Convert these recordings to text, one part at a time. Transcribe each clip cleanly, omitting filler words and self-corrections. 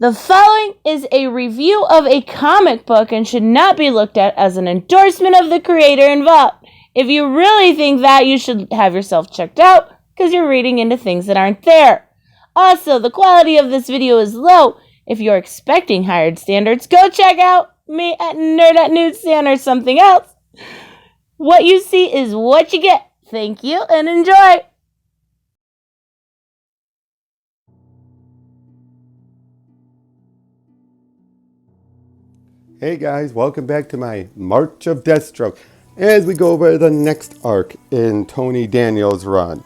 The following is a review of a comic book and should not be looked at as an endorsement of the creator involved. If you really think that, you should have yourself checked out because you're reading into things that aren't there. Also, the quality of this video is low. If you're expecting higher standards, go check out me at Nerd@Newsstand or something else. What you see is what you get. Thank you and enjoy. Hey guys, welcome back to my March of Deathstroke as we go over the next arc in Tony Daniels' run,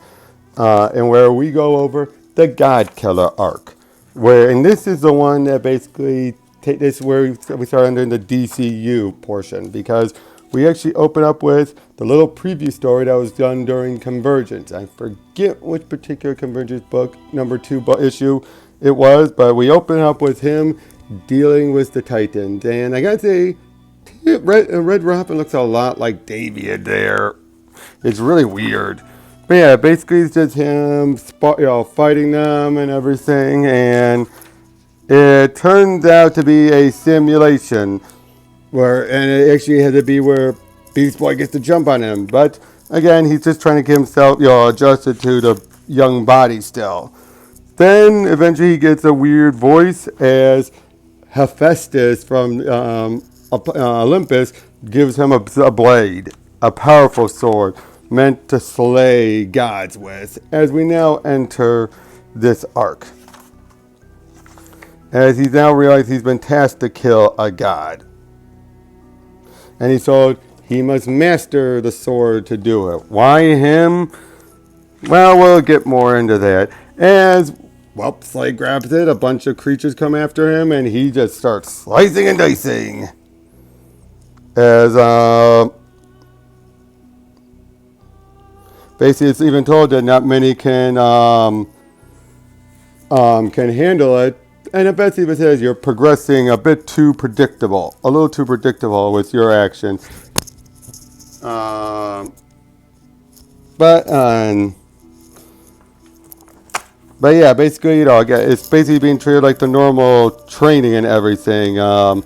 and where we go over the God Killer arc. And this is the one that basically this is where we start under the DCYou portion, because we actually open up with the little preview story that was done during Convergence. I forget which particular Convergence book, number 2 issue it was, but we open up with him dealing with the Titans, and I gotta say, Red Robin looks a lot like Davian there. It's really weird, but yeah, basically it's just him, fighting them and everything, and it turns out to be a simulation, and it actually had to be where Beast Boy gets to jump on him, but again, he's just trying to get himself, adjusted to the young body still. Then eventually he gets a weird voice as Hephaestus from Olympus gives him a blade, a powerful sword meant to slay gods with, as we now enter this arc. As he's now realized he's been tasked to kill a god. And he's told he must master the sword to do it. Why him? Well, we'll get more into that. Slade grabs it, a bunch of creatures come after him, and he just starts slicing and dicing. Basically, it's even told that not many can handle it. And it basically says you're progressing a little too predictable with your action. But yeah, basically, it's basically being treated like the normal training and everything. And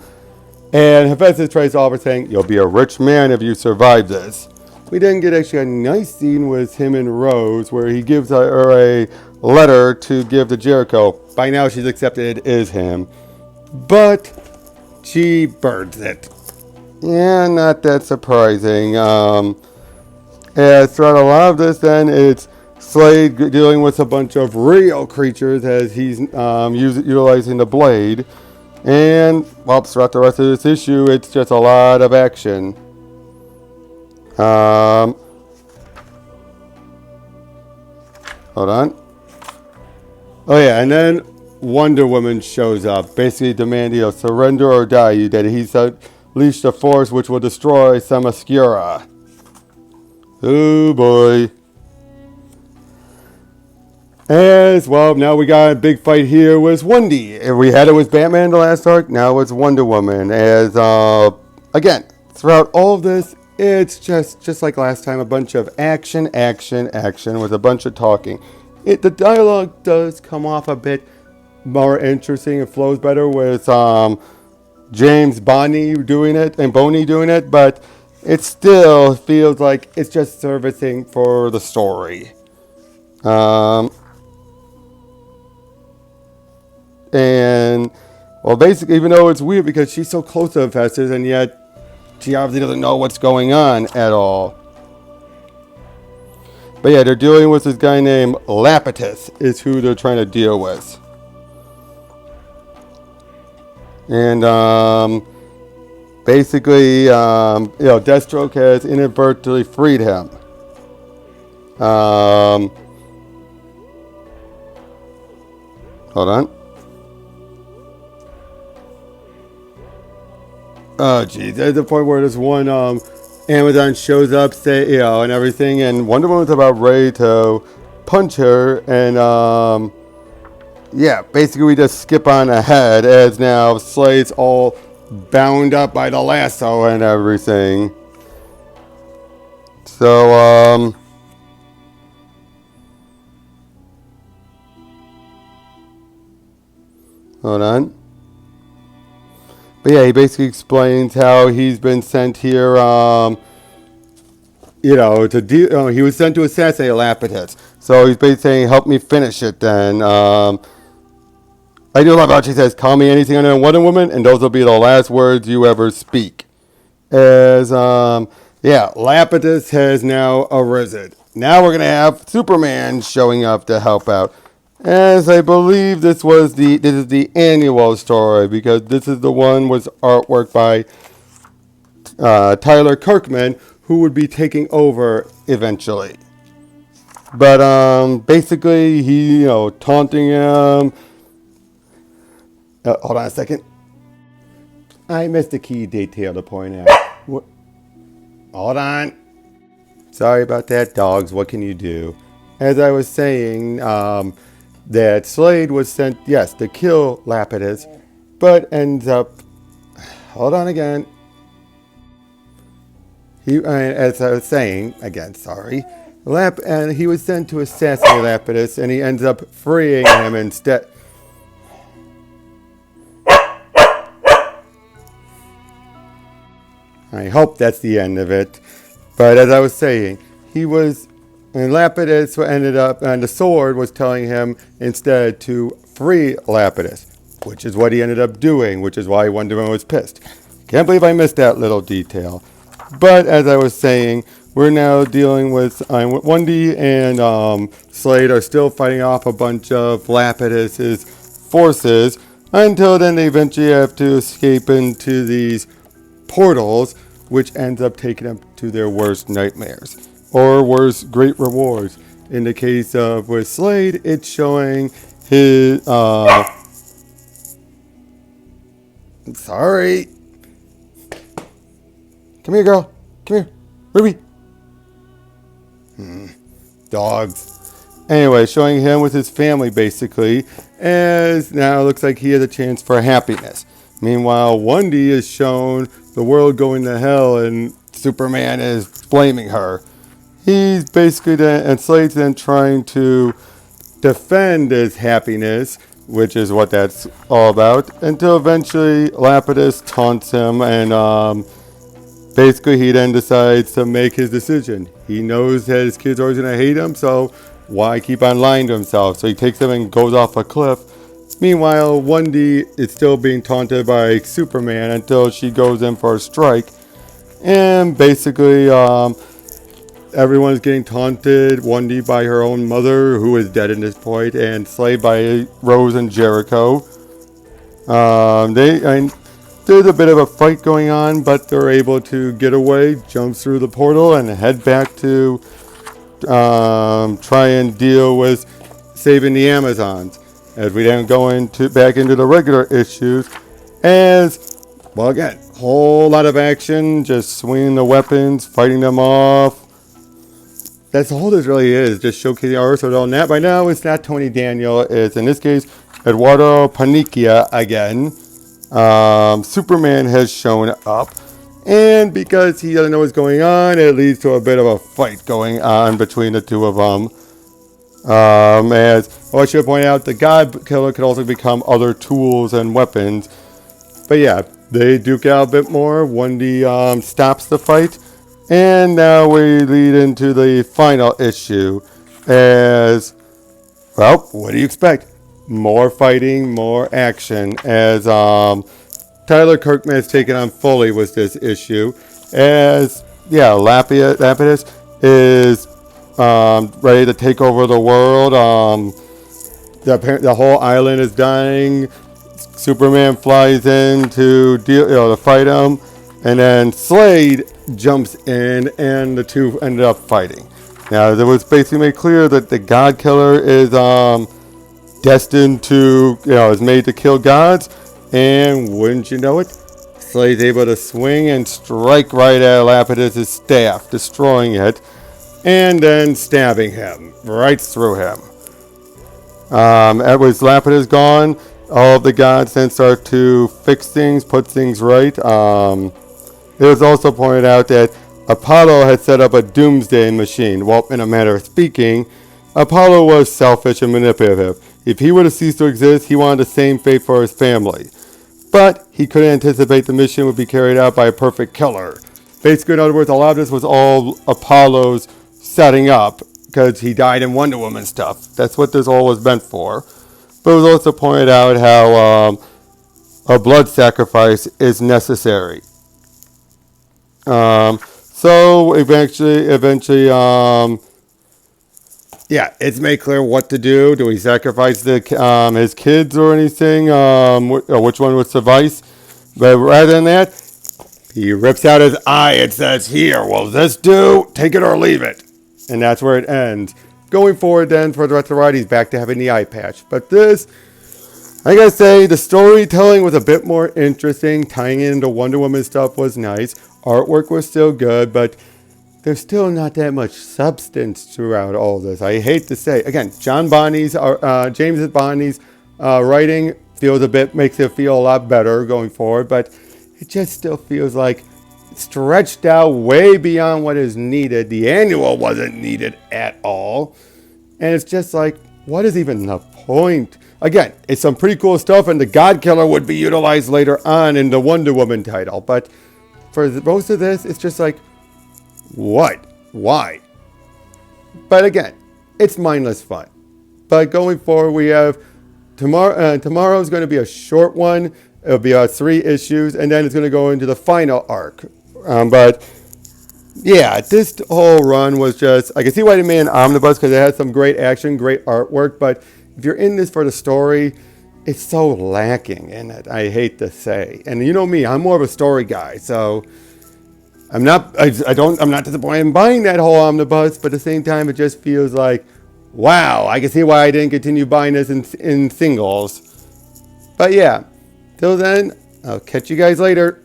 Hephaestus tries to offer saying, you'll be a rich man if you survive this. We then get actually a nice scene with him and Rose where he gives her a letter to give to Jericho. By now she's accepted it is him. But she burns it. Yeah, not that surprising. As throughout a lot of this, then it's Slade dealing with a bunch of real creatures as he's utilizing the blade. And, throughout the rest of this issue, it's just a lot of action. Hold on. Oh yeah, and then Wonder Woman shows up, basically demanding surrender or die. That he's unleashed a force which will destroy Themyscira. Oh boy. Now we got a big fight here with Wendy. We had it with Batman in the last arc, now it's Wonder Woman. Again, throughout all of this, it's just like last time, a bunch of action with a bunch of talking. The dialogue does come off a bit more interesting and flows better with James Bonny doing it, but it still feels like it's just servicing for the story. Basically, even though it's weird because she's so close to Hephaestus and yet she obviously doesn't know what's going on at all. But yeah, they're dealing with this guy named Hephaestus is who they're trying to deal with. And Deathstroke has inadvertently freed him. Hold on. Oh geez, there's the point where this one Amazon shows up, and everything, and Wonder Woman's about ready to punch her, and basically we just skip on ahead as now Slade's all bound up by the lasso and everything. So hold on. But yeah, he basically explains how he's been sent here, to deal. He was sent to assassinate Lapidus. So he's basically saying, "Help me finish it." Then I do love how she says, "Call me anything other than Wonder Woman, and those will be the last words you ever speak." As Lapidus has now arisen. Now we're gonna have Superman showing up to help out. As I believe this is the annual story, because this is the one was artwork by Tyler Kirkham, who would be taking over eventually. But basically he taunting him. Hold on a second. I missed a key detail to point out. Hold on. Sorry about that, dogs. What can you do? As I was saying, that Slade was sent, yes, to kill Lapidus, but ends up. Hold on again. As I was saying, again, sorry. And he was sent to assassinate Lapidus, and he ends up freeing him instead. I hope that's the end of it. But as I was saying, and Lapidus ended up, and the sword was telling him instead to free Lapidus, which is what he ended up doing, which is why Wonder Woman was pissed. Can't believe I missed that little detail. But as I was saying, we're now dealing with Wendy and Slade are still fighting off a bunch of Lapidus's forces until then they eventually have to escape into these portals, which ends up taking them to their worst nightmares or worst great rewards. In the case of with Slade, it's showing his sorry. Come here, girl. Come here. Ruby. Dogs. Anyway, showing him with his family basically, as now it looks like he has a chance for happiness. Meanwhile, Wendy is shown the world going to hell and Superman is blaming her. He's basically and Slade's then trying to defend his happiness, which is what that's all about, until eventually Lapidus taunts him and basically he then decides to make his decision. He knows that his kids are always going to hate him, so why keep on lying to himself? So he takes him and goes off a cliff. Meanwhile, Wendy is still being taunted by Superman until she goes in for a strike. And basically, everyone is getting taunted. Wendy by her own mother, who is dead at this point, and Slade by Rose and Jericho. There's a bit of a fight going on, but they're able to get away, jump through the portal, and head back to try and deal with saving the Amazons. As we then go back into the regular issues, again, whole lot of action, just swinging the weapons, fighting them off. That's all this really is, just showcasing our so on that. By now, it's not Tony Daniel, it's in this case, Eduardo Panicchia again. Superman has shown up, and because he doesn't know what's going on, it leads to a bit of a fight going on between the two of them. As I should point out, the God Killer could also become other tools and weapons. But yeah, they duke out a bit more. Wendy stops the fight. And now we lead into the final issue. What do you expect? More fighting, more action. As Tyler Kirkham has taken on fully with this issue. Lapidus is ready to take over the world. The whole island is dying. Superman flies in to fight him, and then Slade jumps in, and the two ended up fighting. Now, it was basically made clear that the God Killer is destined to, is made to kill gods, and wouldn't you know it, Slade's able to swing and strike right at Lapidus' staff, destroying it, and then stabbing him right through him. As Lapidus gone, all of the gods then start to fix things, put things right. It was also pointed out that Apollo had set up a doomsday machine. Well, in a matter of speaking, Apollo was selfish and manipulative. If he were to cease to exist, he wanted the same fate for his family. but he couldn't anticipate the mission would be carried out by a perfect killer. Basically, in other words, a lot of this was all Apollo's setting up because he died in Wonder Woman stuff. That's what this all was meant for. But it was also pointed out how a blood sacrifice is necessary. So eventually, yeah, it's made clear what to do. Do we sacrifice his kids or anything? Which one would suffice? But rather than that, he rips out his eye and says, "Here, will this do? Take it or leave it." And that's where it ends. Going forward then, for the rest of the ride, he's back to having the eye patch. But this, I gotta say, the storytelling was a bit more interesting. Tying it into Wonder Woman stuff was nice. Artwork was still good, but there's still not that much substance throughout all this. I hate to say. Again, James Bonny's writing makes it feel a lot better going forward, but it just still feels like stretched out way beyond what is needed. The annual wasn't needed at all. And it's just like, what is even the point? Again, it's some pretty cool stuff, and the God Killer would be utilized later on in the Wonder Woman title. But for most of this, it's just like, what? Why? But again, it's mindless fun. But going forward, we have tomorrow's going to be a short one. It'll be 3 issues, and then it's going to go into the final arc. But yeah, this whole run was just, I can see why they made an omnibus because it had some great action, great artwork. But if you're in this for the story, it's so lacking in it. I hate to say. And you know me, I'm more of a story guy, so I'm not disappointed in buying that whole omnibus, but at the same time, it just feels like, wow, I can see why I didn't continue buying this in singles. But yeah, till then, I'll catch you guys later.